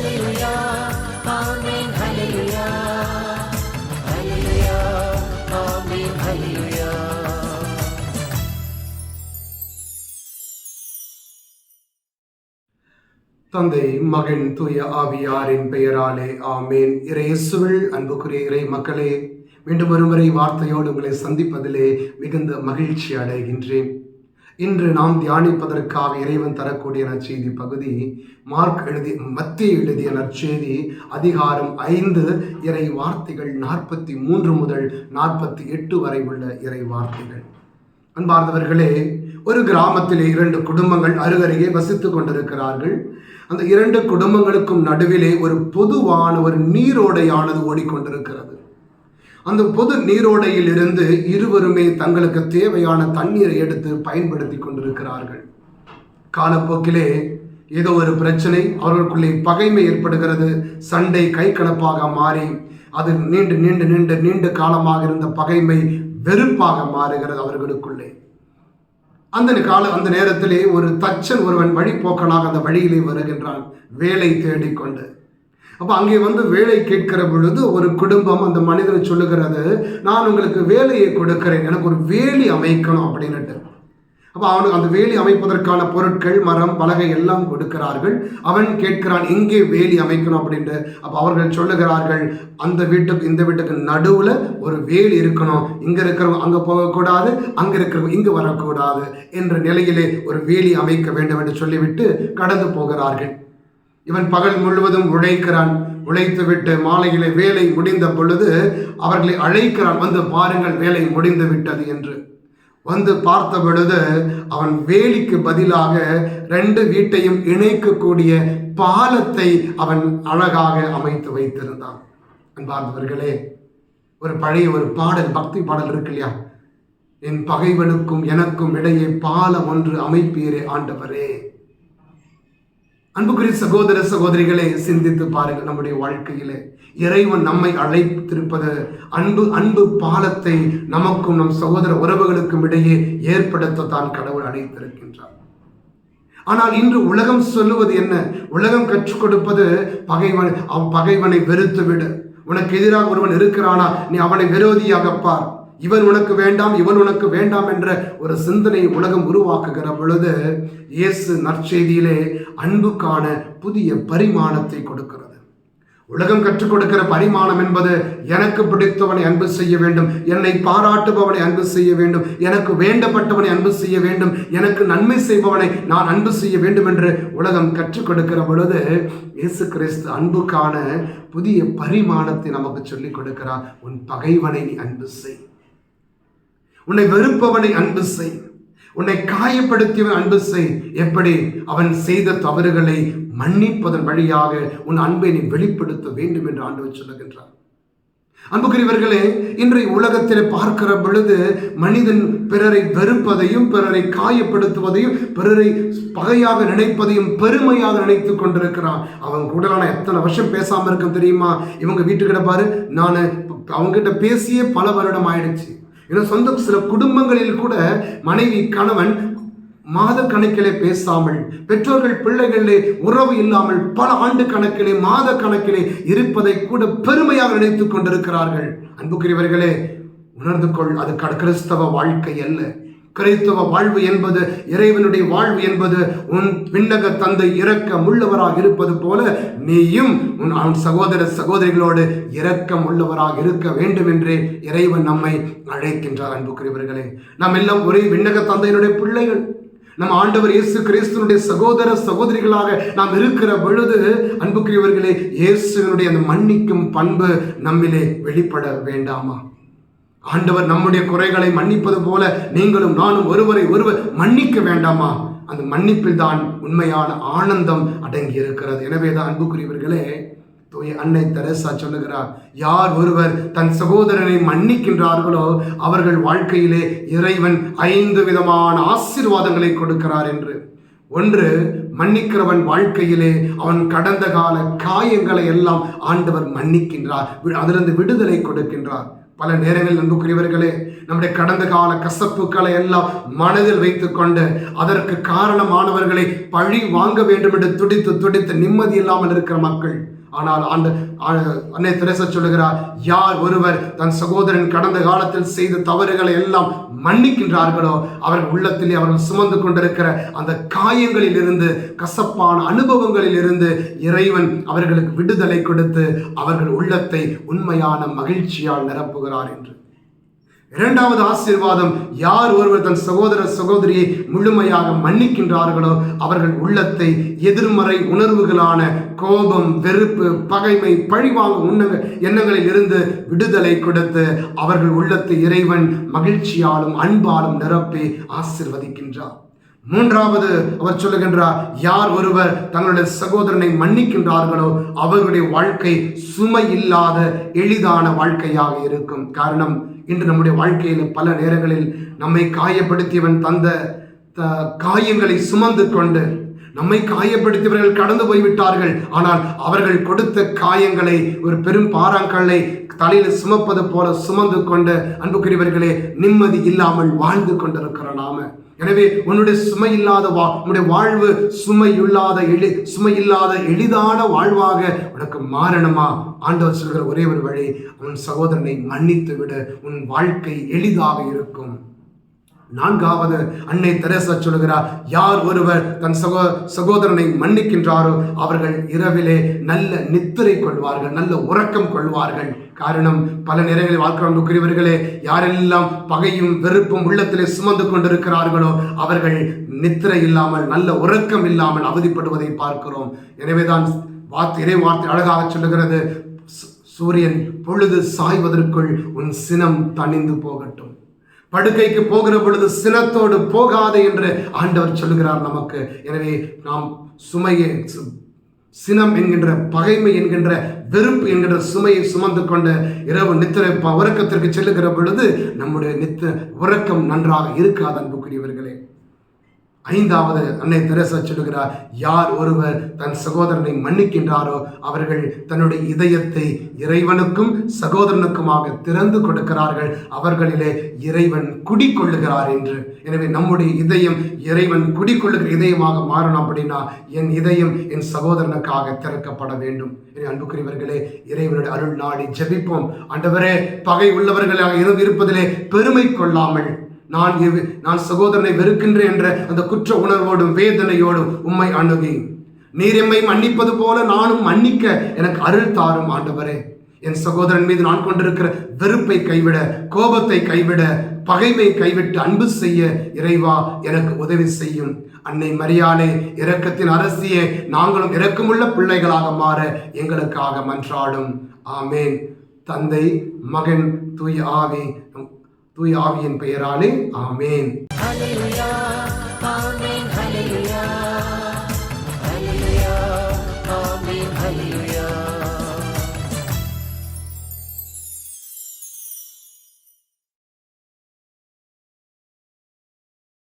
ஹல்லேலூயா ஆமென் ஹல்லேலூயா ஹல்லேலூயா ஆமென் ஹல்லேலூயா. தந்தை, மகன், தூய ஆவியாரின் பெயராலே ஆமேன். இயேசுவில் அன்புக்குரிய இறை மக்களே, மீண்டும் ஒருமுறை வார்த்தையோடு உங்களை சந்திப்பதிலே மிகுந்த மகிழ்ச்சி அடைகின்றேன். இன்று நாம் தியானிப்பதற்காக இறைவன் தரக்கூடிய நற்செய்தி பகுதி மத்தேயு எழுதிய நற்செய்தி அதிகாரம் 5 இறை வார்த்தைகள் 43 முதல் 48 வரை உள்ள இறை வார்த்தைகள். அன்பார்ந்தவர்களே, ஒரு கிராமத்திலே 2 குடும்பங்கள் அருகருகே வசித்துக் கொண்டிருக்கிறார்கள். அந்த 2 குடும்பங்களுக்கும் நடுவிலே ஒரு பொதுவான ஒரு நீரோடையானது ஓடிக்கொண்டிருக்கிறது. அந்த பொது நீரோடையில் இருந்து இருவருமே தங்களுக்கு தேவையான தண்ணீரை எடுத்து பயன்படுத்தி கொண்டிருக்கிறார்கள். காலப்போக்கிலே ஏதோ ஒரு பிரச்சனை, அவர்களுக்குள்ளே பகைமை ஏற்படுகிறது. சண்டை கை கலப்பாக மாறி அது நீண்ட காலமாக இருந்த பகைமை வெறுப்பாக மாறுகிறது அவர்களுக்குள்ளே. அந்த நேரத்திலே ஒரு தச்சன் ஒருவன் வழிபோக்கனாக அந்த வழியிலே வருகின்றான், வேலை தேடிக்கொண்டு. அப்போ அங்கே வந்து வேலை கேட்கிற பொழுது ஒரு குடும்பம் அந்த மனிதனை சொல்லுகிறது, நான் உங்களுக்கு வேலையை கொடுக்கிறேன், எனக்கு ஒரு வேலி அமைக்கணும் அப்படின்னுட்டு. அப்போ அவனுக்கு அந்த வேலி அமைப்பதற்கான பொருட்கள், மரம், பலகை எல்லாம் கொடுக்கிறார்கள். அவன் கேட்கிறான், எங்கே வேலி அமைக்கணும் அப்படின்ட்டு. அப்போ அவர்கள் சொல்லுகிறார்கள், அந்த வீட்டுக்கு இந்த வீட்டுக்கு நடுவில் ஒரு வேலி இருக்கணும், இங்கே இருக்கிறவங்க அங்கே போகக்கூடாது, அங்கே இருக்கிறவங்க இங்கே வரக்கூடாது என்ற நிலையிலே ஒரு வேலி அமைக்க வேண்டும் என்று சொல்லிவிட்டு கடந்து போகிறார்கள். இவன் பகல் முழுவதும் உழைத்துவிட்டு மாலையிலே வேலை முடிந்த பொழுது அவர்களை அழைக்கிறான், வந்து பாருங்கள் வேலை முடிந்து விட்டது என்று. வந்து பார்த்த பொழுது அவன் வேலிக்கு பதிலாக 2 வீட்டையும் இணைக்கக்கூடிய பாலத்தை அவன் அழகாக அமைத்து வைத்திருந்தான். அன்பார்ந்தவர்களே, ஒரு பழைய ஒரு பாடல், பக்தி பாடல் இருக்கு இல்லையா, என் பகைவனுக்கும் எனக்கும் இடையே பாலம் ஒன்று அமைப்பீரே ஆண்டவரே. அன்புக்குரிய சகோதர சகோதரிகளே, சிந்தித்து பாருங்கள். நம்முடைய வாழ்க்கையிலே இறைவன் நம்மை அழைத்திருப்பது அன்பு பாலத்தை நமக்கும் நம் சகோதர உறவுகளுக்கும் இடையே ஏற்படுத்தத்தான் கடவுள் அழைத்திருக்கின்றார். ஆனால் இன்று உலகம் சொல்லுவது என்ன? உலகம் கற்றுக் கொடுப்பது பகைவனை வெறுத்து விடு, உனக்கு எதிராக ஒருவன் இருக்கிறானா நீ அவனை விரோதியாக பார், இவன் உனக்கு வேண்டாம் இவன் உனக்கு வேண்டாம் என்ற ஒரு சிந்தனை உலகம் உருவாக்குகிற பொழுது இயேசு நற்செய்தியிலே அன்புக்கான புதிய பரிமாணத்தை கொடுக்கிறது. உலகம் கற்றுக் கொடுக்கிற பரிமாணம் என்பது எனக்கு பிடித்தவனை அன்பு செய்ய வேண்டும், என்னை பாராட்டுபவனை அன்பு செய்ய வேண்டும், எனக்கு வேண்டப்பட்டவனை அன்பு செய்ய வேண்டும், எனக்கு நன்மை செய்பவனை நான் அன்பு செய்ய வேண்டும் என்று உலகம் கற்றுக் கொடுக்கிற பொழுது இயேசு கிறிஸ்து அன்புக்கான புதிய பரிமாணத்தை நமக்கு சொல்லிக் கொடுக்கிறார். உன் பகைவனை நீ அன்பு செய், உன்னை வெறுப்பவனை அன்பு செய், உன்னை காயப்படுத்தியவன் அன்பு செய். எப்படி? அவன் செய்த தவறுகளை மன்னிப்பதன் வழியாக உன் அன்பை நீ வெளிப்படுத்த வேண்டும் என்று ஆண்டவர் சொல்லுகின்றார். அன்புக்குரியவர்களே, இன்றைய உலகத்தில் பார்க்கிற பொழுது மனிதன் பிறரை வெறுப்பதையும் பிறரை காயப்படுத்துவதையும் பிறரை பகையாக நினைப்பதையும் பெருமையாக நினைத்துக் கொண்டிருக்கிறான். அவன் கூட நான் எத்தனை வருஷம் பேசாம இருக்க தெரியுமா, இவங்க வீட்டுக்கிட்ட பாரு, நான் அவங்ககிட்ட பேசியே பல வருடம் ஆயிடுச்சு. சொந்த சில குடும்பங்களில் கூட மனைவி கணவன் மாத கணக்கிலே பேசாமல், பெற்றோர்கள் பிள்ளைகளிலே உறவு இல்லாமல் பல ஆண்டு கணக்கிலே மாத கணக்கிலே இருப்பதை கூட பெருமையாக நினைத்துக் கொண்டிருக்கிறார்கள். அன்புக்குரியவர்களே, உணர்ந்து கொள், அது கிறிஸ்தவ வாழ்க்கை அல்ல. கிறிஸ்தவ வாழ்வு என்பது, இறைவனுடைய வாழ்வு என்பது, உன் விண்ணக தந்தை இரக்கம் உள்ளவராக இருப்பது போல நீயும் உன் சகோதர சகோதரிகளோடு இரக்கம் உள்ளவராக இருக்க வேண்டும் என்றே இறைவன் நம்மை அழைக்கின்றார். அன்புக்குரியவர்களே, நாம் எல்லாம் ஒரே விண்ணக தந்தையினுடைய பிள்ளைகள். நம் ஆண்டவர் இயேசு கிறிஸ்துவினுடைய சகோதர சகோதரிகளாக நாம் இருக்கிற பொழுது அன்புக்குரியவர்களே, இயேசுவினுடைய அந்த மன்னிக்கும் பண்பு நம்மிலே வெளிப்பட வேண்டாமா? ஆண்டவர் நம்முடைய குறைகளை மன்னிப்பது போல நீங்களும் நானும் ஒருவரை ஒருவர் மன்னிக்க வேண்டாமா? அந்த மன்னிப்பில் தான் உண்மையான ஆனந்தம் அடங்கி இருக்கிறது. எனவேதான் அன்புக்குரியவர்களே, தூய அன்னை தெரசா சொல்லுகிறார், யார் ஒருவர் தன் சகோதரனை மன்னிக்கின்றார்களோ அவர்கள் வாழ்க்கையிலே இறைவன் 5 விதமான ஆசீர்வாதங்களை கொடுக்கிறார் என்று. ஒன்று, மன்னிக்கிறவன் வாழ்க்கையிலே அவன் கடந்த கால காயங்களை எல்லாம் ஆண்டவர் மன்னிக்கின்றார், அதிலிருந்து விடுதலை கொடுக்கின்றார். பல நேரங்களில் அன்புக்குரியவர்களே நம்முடைய கடந்த கால கசப்புக்களை எல்லாம் மனதில் வைத்துக்கொண்டு அதற்கு காரணமானவர்களை பழி வாங்க வேண்டும் என்று துடித்து துடித்து நிம்மதி இல்லாமல் இருக்கிற மக்கள். ஆனால் அன்னை தெரசா சொல்லுகிறார், யார் ஒருவர் தன் சகோதரன் கடந்த காலத்தில் செய்த தவறுகளை எல்லாம் மன்னிக்கின்றார்களோ அவர்கள் உள்ளத்திலே அவர்கள் சுமந்து கொண்டிருக்கிற அந்த காயங்களில் இருந்து, கசப்பான அனுபவங்களில் இருந்து இறைவன் அவர்களுக்கு விடுதலை கொடுத்து அவர்கள் உள்ளத்தை உண்மையான மகிழ்ச்சியால் நிரப்புகிறார் என்று. இரண்டாவது ஆசீர்வாதம், யார் ஒருவர் தன் சகோதர சகோதரியை முழுமையாக மன்னிக்கின்றார்களோ அவர்கள் உள்ளத்தை எதிர்மறை உணர்வுகளான கோபம், வெறுப்பு, பகைமை, பழிவாங்கும் எண்ணங்களில் இருந்து விடுதலை கொடுத்து அவர்கள் உள்ளத்தை இறைவன் மகிழ்ச்சியாலும் அன்பாலும் நிரப்பி ஆசீர்வதிக்கின்றார். மூன்றாவது அவர் சொல்லுகின்றார், யார் ஒருவர் தங்களுடைய சகோதரனை மன்னிக்கின்றார்களோ அவர்களுடைய வாழ்க்கை சுமை இல்லாத எளிதான வாழ்க்கையாக இருக்கும். காரணம், இன்று நம்முடைய வாழ்க்கையில் பல நேரங்களில் நம்மை காயப்படுத்தியவன் தந்த காயங்களை சுமந்து கொண்டு நம்மை காயப்படுத்தியவர்கள் கடந்து போய்விட்டார்கள். ஆனால் அவர்கள் கொடுத்த காயங்களை ஒரு பெரும் பாறாங்கல்லை தலையில் சுமப்பது போல சுமந்து கொண்டு அன்புக்குரியவர்களே நிம்மதி இல்லாமல் வாழ்ந்து கொண்டிருக்கிற நாம. எனவே உன்னுடைய சுமை இல்லாத உன்னுடைய வாழ்வு சுமை இல்லாத எளிதான வாழ்வாக உனக்கு மாறணுமா? ஆண்டவர் சொல்கிற ஒரே ஒரு வழி, உன் சகோதரனை மன்னித்து விடு, உன் வாழ்க்கை எளிதாக இருக்கும். நான்காவது அன்னை தெரசா சொல்லுகிறார், யார் ஒருவர் தன் சகோதரனை மன்னிக்கின்றாரோ அவர்கள் இரவிலே நல்ல நித்திரை கொள்வார்கள், நல்ல உறக்கம் கொள்வார்கள். காரணம், பல நேரங்களில் வாழ்க்கையவர்களே யாரெல்லாம் பகையும் வெறுப்பும் உள்ளத்திலே சுமந்து கொண்டிருக்கிறார்களோ அவர்கள் நித்திரை இல்லாமல், நல்ல உறக்கம் இல்லாமல் அவதிப்படுவதை பார்க்கிறோம். எனவேதான் இறை வார்த்தை அழகாக சொல்லுகிறது, சூரியன் பொழுது சாய்வதற்குள் உன் சினம் தணிந்து போகட்டும். படுக்கைக்கு போகிற பொழுது சினத்தோடு போகாதே என்று ஆண்டவர் சொல்லுகிறார் நமக்கு. எனவே நாம் சுமையை, சினம் என்கின்ற, பகைமை என்கின்ற, வெறுப்பு என்கின்ற சுமையை சுமந்து கொண்டு இரவு நித்திரை உறக்கத்திற்கு செல்லுகிற பொழுது நம்முடைய உறக்கம் நன்றாக இருக்காது அன்புக்குரியவர்களே. ஐந்தாவது அன்னை தெரசா சொல்லுகிறார், யார் ஒருவர் தன் சகோதரனை மன்னிக்கின்றாரோ அவர்கள் தன்னுடைய இதயத்தை இறைவனுக்கும் சகோதரனுக்குமாக திறந்து கொடுக்கிறார்கள், அவர்களிலே இறைவன் குடிக்கொள்ளுகிறார் என்று. எனவே நம்முடைய இதயம் இறைவன் குடிக்கொள்ளுகிற இதயமாக மாறணும் அப்படின்னா என் இதயம் என் சகோதரனுக்காக திறக்கப்பட வேண்டும். அன்புக்குரியவர்களே, இறைவனுடைய அருள் நாடி ஜெபிப்போம். ஆண்டவரே, பகை உள்ளவர்களாக இருப்பதிலே பெருமை கொள்ளாமல் நான் சகோதரனை வெறுக்கின்றேன் என்ற அந்த குற்ற உணர்வோடும் வேதனையோடும் உம்மை அணுகி நீர் எம்மை மன்னிப்பது போல நானும் மன்னிக்க எனக்கு அருள் தாரும் ஆண்டவரே. என் சகோதரன் மீது நான் கொண்டிருக்கிற வெறுப்பை கைவிட, கோபத்தை கைவிட, பகைமை கைவிட்டு அன்பு செய்ய இறைவா எனக்கு உதவி செய்யும். அன்னை மரியாளே, இரக்கத்தின் அரசியே, நாங்களும் இரக்கமுள்ள பிள்ளைகளாக மாற எங்களுக்காக மன்றாடும். ஆமேன். தந்தை, மகன், தூய ஆவியின் பெயராலே ஆமேன். Hallelujah, Amen, Hallelujah.